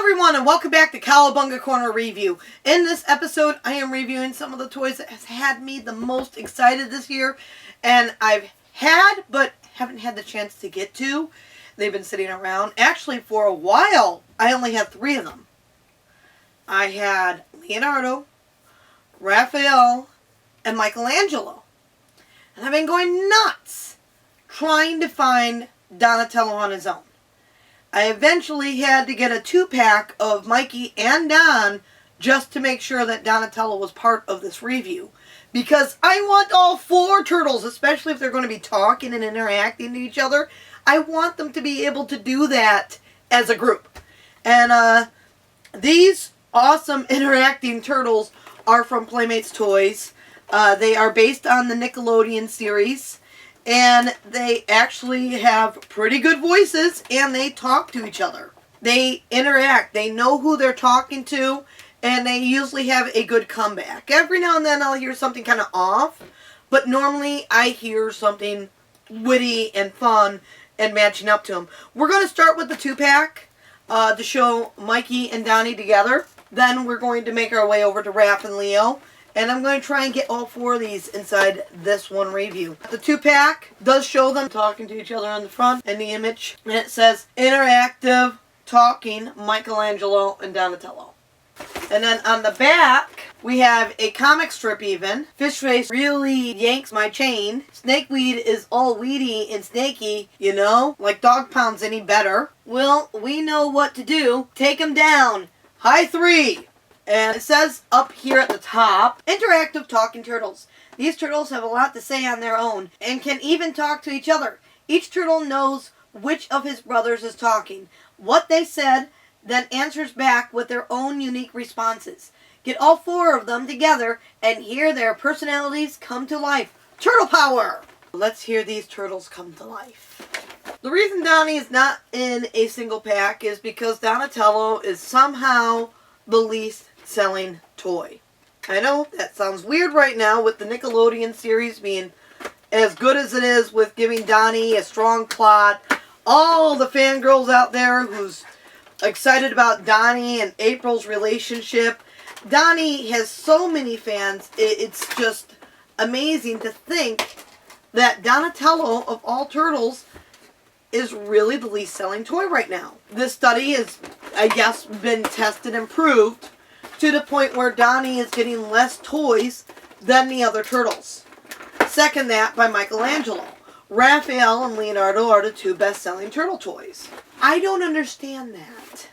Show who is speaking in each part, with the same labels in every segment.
Speaker 1: everyone, and welcome back to Cowabunga Corner Review. In this episode, I am reviewing some of the toys that has had me the most excited this year, and I've had, but haven't had the chance to get to. They've been sitting around. Actually, for a while, I only had 3 of them. I had Leonardo, Raphael, and Michelangelo. And I've been going nuts trying to find Donatello on his own. I eventually had to get a 2-pack of Mikey and Don just to make sure that Donatello was part of this review. Because I want all 4 turtles, especially if they're going to be talking and interacting to each other. I want them to be able to do that as a group. And these awesome interacting turtles are from Playmates Toys. They are based on the Nickelodeon series. And they actually have pretty good voices, and they talk to each other. They interact. They know who they're talking to, and they usually have a good comeback. Every now and then I'll hear something kind of off, but normally I hear something witty and fun and matching up to them. We're going to start with the 2-pack to show Mikey and Donnie together. Then we're going to make our way over to Raph and Leo. And I'm going to try and get all 4 of these inside this one review. The 2-pack does show them talking to each other on the front and the image. And it says, interactive talking Michelangelo and Donatello. And then on the back, we have a comic strip even. Fishface really yanks my chain. Snakeweed is all weedy and snaky, you know, like Dog Pound's any better. Well, we know what to do. Take him down. High 3. And it says up here at the top, interactive talking turtles. These turtles have a lot to say on their own and can even talk to each other. Each turtle knows which of his brothers is talking, what they said, then answers back with their own unique responses. Get all 4 of them together and hear their personalities come to life. Turtle power! Let's hear these turtles come to life. The reason Donnie is not in a single pack is because Donatello is somehow the least selling toy. I know that sounds weird right now with the Nickelodeon series being as good as it is, with giving Donnie a strong plot. All the fangirls out there who's excited about Donnie and April's relationship. Donnie has so many fans. It's just amazing to think that Donatello, of all turtles, is really the least selling toy right now. This study has, I guess, been tested and proved to the point where Donnie is getting less toys than the other turtles. Second that by Michelangelo. Raphael and Leonardo are the 2 best-selling turtle toys. I don't understand that.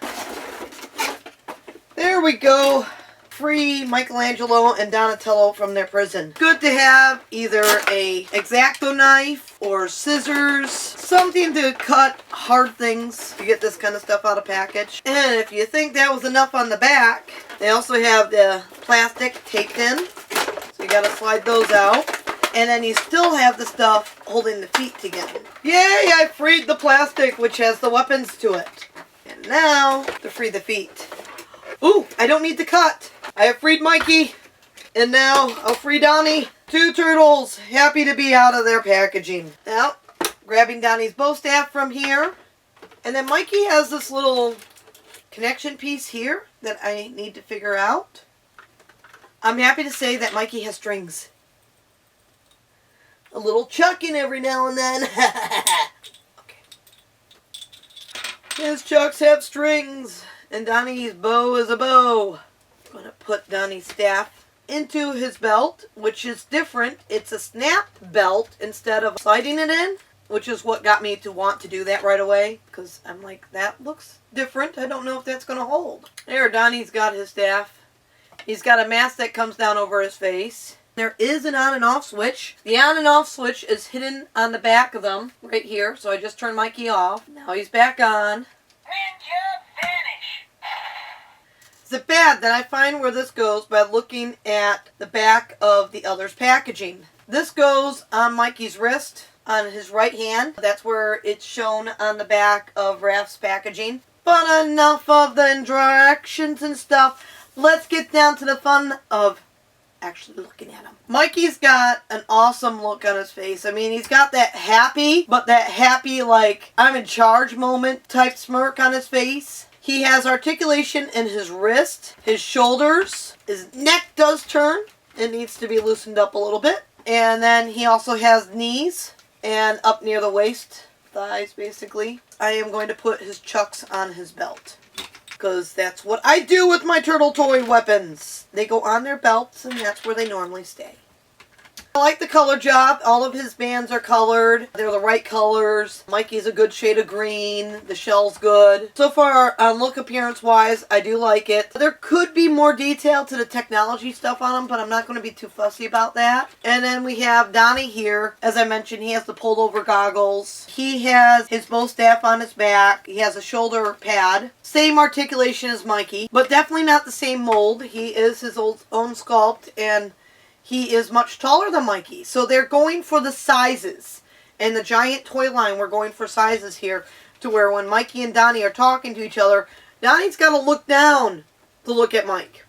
Speaker 1: There we go. Free Michelangelo and Donatello from their prison. Good to have either a X-Acto knife or scissors, something to cut hard things to get this kind of stuff out of package. And if you think that was enough on the back, they also have the plastic taped in, so you gotta slide those out. And then you still have the stuff holding the feet together. Yay, I freed the plastic, which has the weapons to it. And now to free the feet. Ooh, I don't need to cut. I have freed Mikey, and now I'll free Donnie. 2 turtles, happy to be out of their packaging. Now, grabbing Donnie's bow staff from here. And then Mikey has this little connection piece here that I need to figure out. I'm happy to say that Mikey has strings. A little chucking every now and then. Okay. His chucks have strings, and Donnie's bow is a bow. I'm going to put Donnie's staff into his belt, which is different. It's a snap belt instead of sliding it in, which is what got me to want to do that right away, because I'm like, that looks different. I don't know if that's going to hold. There, Donnie's got his staff. He's got a mask that comes down over his face. There is an on and off switch. The on and off switch is hidden on the back of them right here, so I just turned Mikey off. Now he's back on. Is it bad that I find where this goes by looking at the back of the other's packaging? This goes on Mikey's wrist, on his right hand. That's where it's shown on the back of Raph's packaging. But enough of the interactions and stuff. Let's get down to the fun of actually looking at him. Mikey's got an awesome look on his face. I mean, he's got that happy, but that happy, like, I'm in charge moment type smirk on his face. He has articulation in his wrist, his shoulders. His neck does turn. It needs to be loosened up a little bit. And then he also has knees and up near the waist, thighs basically. I am going to put his chucks on his belt, because that's what I do with my turtle toy weapons. They go on their belts, and that's where they normally stay. I like the color job. All of his bands are colored. They're the right colors. Mikey's a good shade of green. The shell's good. So far, on look appearance wise, I do like it. There could be more detail to the technology stuff on him, but I'm not going to be too fussy about that. And then we have Donnie here. As I mentioned, he has the pulled over goggles. He has his bow staff on his back. He has a shoulder pad. Same articulation as Mikey, but definitely not the same mold. He is his own sculpt, and he is much taller than Mikey. So they're going for the sizes. In the giant toy line, we're going for sizes here, to where when Mikey and Donnie are talking to each other, Donnie's got to look down to look at Mike.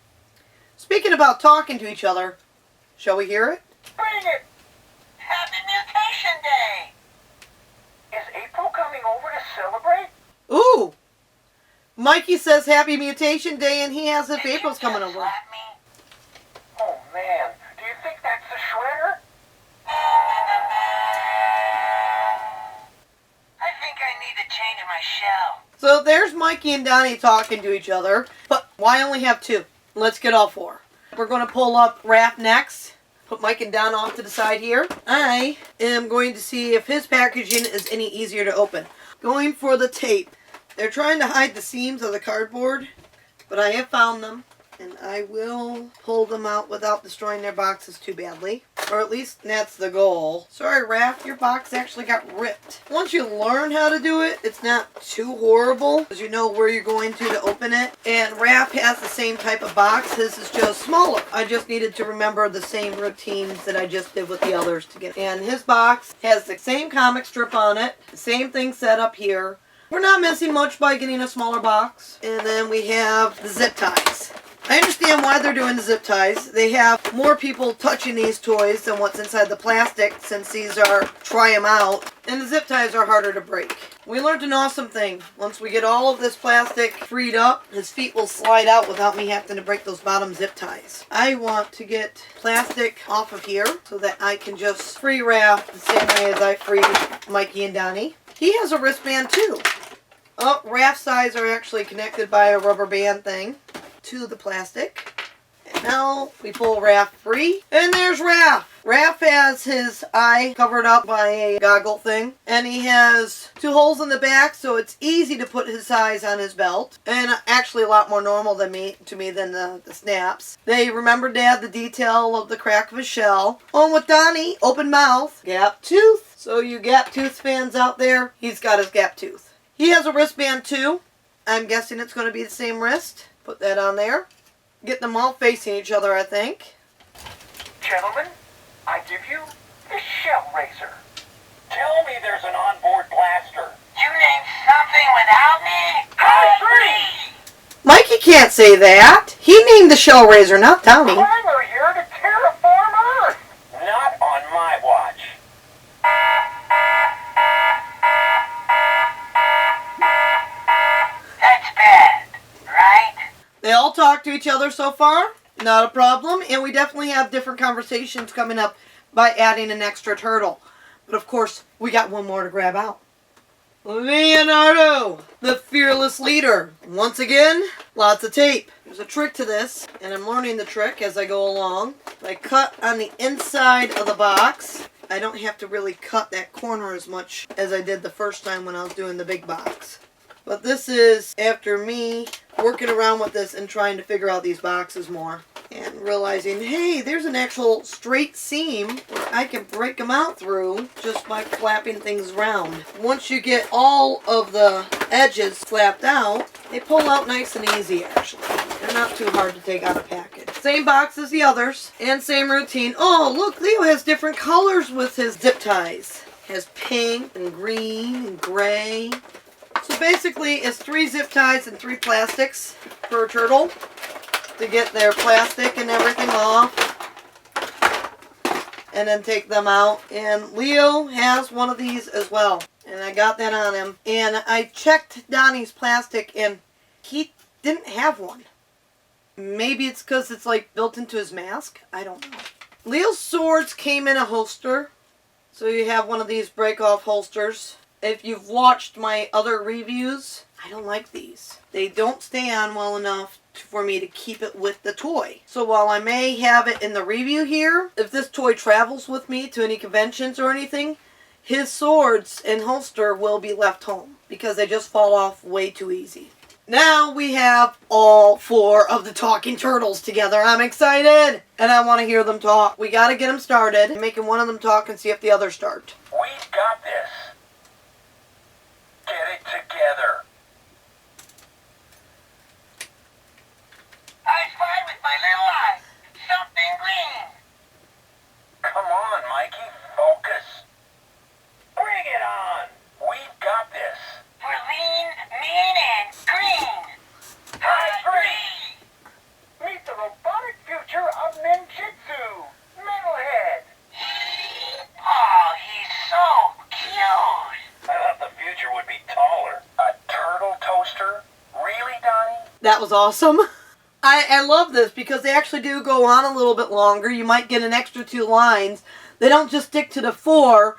Speaker 1: Speaking about talking to each other, shall we hear it?
Speaker 2: Bring it! Happy Mutation Day! Is April coming over to celebrate?
Speaker 1: Ooh! Mikey says Happy Mutation Day, and he asks if April's coming over.
Speaker 2: Slap me? Oh man, do you think that's the shredder? I think I need to change my shell.
Speaker 1: So there's Mikey and Donnie talking to each other, but why only have two? Let's get all four. We're going to pull up Raph next. Put Mike and Don off to the side here. I am going to see if his packaging is any easier to open. Going for the tape. They're trying to hide the seams of the cardboard, but I have found them, and I will pull them out without destroying their boxes too badly. Or at least that's the goal. Sorry, Raph, your box actually got ripped. Once you learn how to do it, it's not too horrible, because you know where you're going to open it. And Raph has the same type of box. His is just smaller. I just needed to remember the same routines that I just did with the others to get. And his box has the same comic strip on it. The same thing set up here. We're not missing much by getting a smaller box. And then we have the zip ties. I understand why they're doing the zip ties. They have more people touching these toys than what's inside the plastic, since these are try them out. And the zip ties are harder to break. We learned an awesome thing. Once we get all of this plastic freed up, his feet will slide out without me having to break those bottom zip ties. I want to get plastic off of here so that I can just free Raph the same way as I freed Mikey and Donnie. He has a wristband too. Oh, Raph's eyes are actually connected by a rubber band thing to the plastic. And now we pull Raph free. And there's Raph. Raph has his eye covered up by a goggle thing. And he has two holes in the back, so it's easy to put his eyes on his belt. And actually a lot more normal to me than the snaps. They remembered to add the detail of the crack of his shell. On with Donnie, open mouth, gap tooth. So you gap tooth fans out there, he's got his gap tooth. He has a wristband too. I'm guessing it's going to be the same wrist. Put that on there. Get them all facing each other, I think.
Speaker 2: Gentlemen, I give you the shell razor. Tell me there's an onboard blaster. You named something without me? I agree.
Speaker 1: Mikey can't say that. He named the shell razor, not Donnie.
Speaker 2: We're here to terraform Earth. Not on my watch. That's bad, right?
Speaker 1: They all talk to each other so far. Not a problem. And we definitely have different conversations coming up by adding an extra turtle. But of course, we got one more to grab out. Leonardo, the fearless leader. Once again, lots of tape. There's a trick to this, and I'm learning the trick as I go along. I cut on the inside of the box. I don't have to really cut that corner as much as I did the first time when I was doing the big box. But this is after me working around with this and trying to figure out these boxes more. And realizing, hey, there's an actual straight seam where I can break them out through just by flapping things around. Once you get all of the edges flapped out, they pull out nice and easy actually. They're not too hard to take out of package. Same box as the others and same routine. Oh, look, Leo has different colors with his zip ties. Has pink and green and gray. So basically, it's 3 zip ties and 3 plastics per turtle to get their plastic and everything off. And then take them out. And Leo has one of these as well. And I got that on him. And I checked Donnie's plastic, and he didn't have one. Maybe it's because it's like built into his mask. I don't know. Leo's swords came in a holster. So you have one of these break-off holsters. If you've watched my other reviews, I don't like these. They don't stay on well enough for me to keep it with the toy. So while I may have it in the review here, if this toy travels with me to any conventions or anything, his swords and holster will be left home because they just fall off way too easy. Now we have all 4 of the talking turtles together. I'm excited! And I want to hear them talk. We got to get them started. Making one of them talk and see if the others start.
Speaker 2: We've got this. Get it together. I spy with my little eye something green. Come on, Mikey. Focus. Bring it on. We've got this. We're lean, mean, and green. I agree. Meet the robotic future of ninjutsu. Metalhead. Oh, he's so cute. I thought the future would be taller. A turtle toaster? Really, Donnie?
Speaker 1: That was awesome. I love this because they actually do go on a little bit longer. You might get an extra 2 lines. They don't just stick to the 4.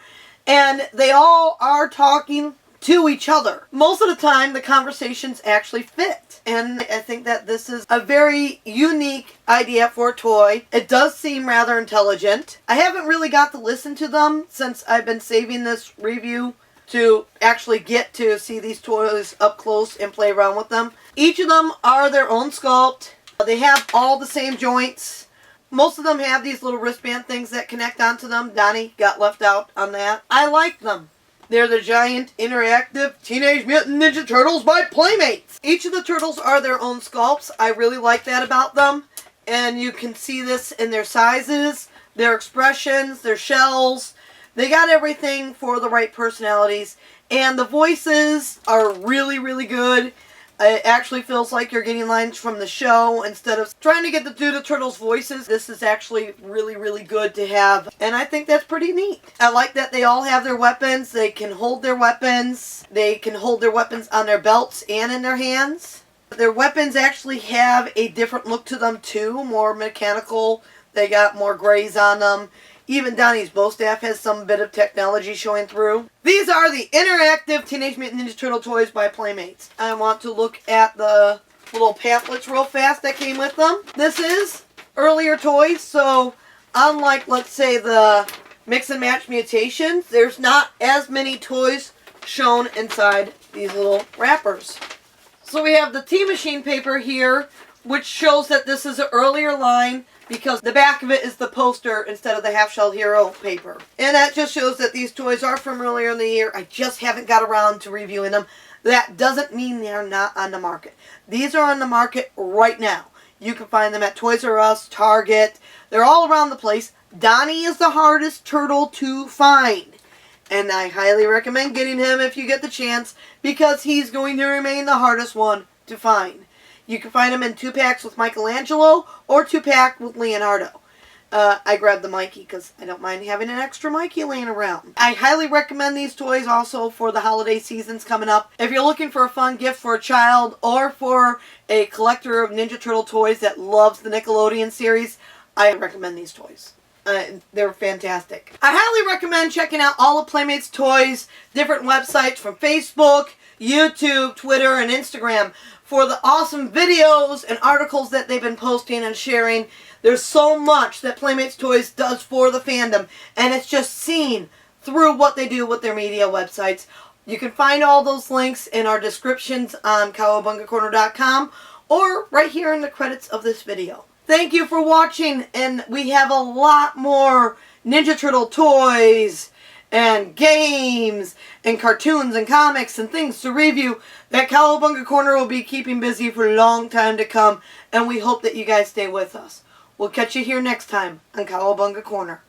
Speaker 1: And they all are talking to each other. Most of the time, the conversations actually fit. And I think that this is a very unique idea for a toy. It does seem rather intelligent. I haven't really got to listen to them since I've been saving this review to actually get to see these toys up close and play around with them. Each of them are their own sculpt. They have all the same joints. Most of them have these little wristband things that connect onto them. Donnie got left out on that. I like them. They're the giant interactive Teenage Mutant Ninja Turtles by Playmates. Each of the turtles are their own sculpts. I really like that about them. And you can see this in their sizes, their expressions, their shells. They got everything for the right personalities. And the voices are really, really good. It actually feels like you're getting lines from the show instead of trying to do the turtles' voices. This is actually really, really good to have. And I think that's pretty neat. I like that they all have their weapons. They can hold their weapons. They can hold their weapons on their belts and in their hands. Their weapons actually have a different look to them too. More mechanical. They got more grays on them. Even Donnie's bow staff has some bit of technology showing through. These are the interactive Teenage Mutant Ninja Turtle toys by Playmates. I want to look at the little pamphlets real fast that came with them. This is earlier toys, so unlike, let's say, the Mix and Match Mutations, there's not as many toys shown inside these little wrappers. So we have the T-Machine paper here, which shows that this is an earlier line, because the back of it is the poster instead of the Half Shell Hero paper. And that just shows that these toys are from earlier in the year. I just haven't got around to reviewing them. That doesn't mean they're not on the market. These are on the market right now. You can find them at Toys R Us, Target. They're all around the place. Donnie is the hardest turtle to find. And I highly recommend getting him if you get the chance, because he's going to remain the hardest one to find. You can find them in 2-packs with Michelangelo or 2-pack with Leonardo. I grabbed the Mikey because I don't mind having an extra Mikey laying around. I highly recommend these toys also for the holiday seasons coming up. If you're looking for a fun gift for a child or for a collector of Ninja Turtle toys that loves the Nickelodeon series, I recommend these toys. They're fantastic. I highly recommend checking out all of Playmates toys, different websites from Facebook, YouTube, Twitter, and Instagram for the awesome videos and articles that they've been posting and sharing. There's so much that Playmates Toys does for the fandom, and it's just seen through what they do with their media websites. You can find all those links in our descriptions on cowabungacorner.com or right here in the credits of this video. Thank you for watching, and we have a lot more Ninja Turtle toys and games and cartoons and comics and things to review that Cowabunga Corner will be keeping busy for a long time to come, and we hope that you guys stay with us. We'll catch you here next time on Cowabunga Corner.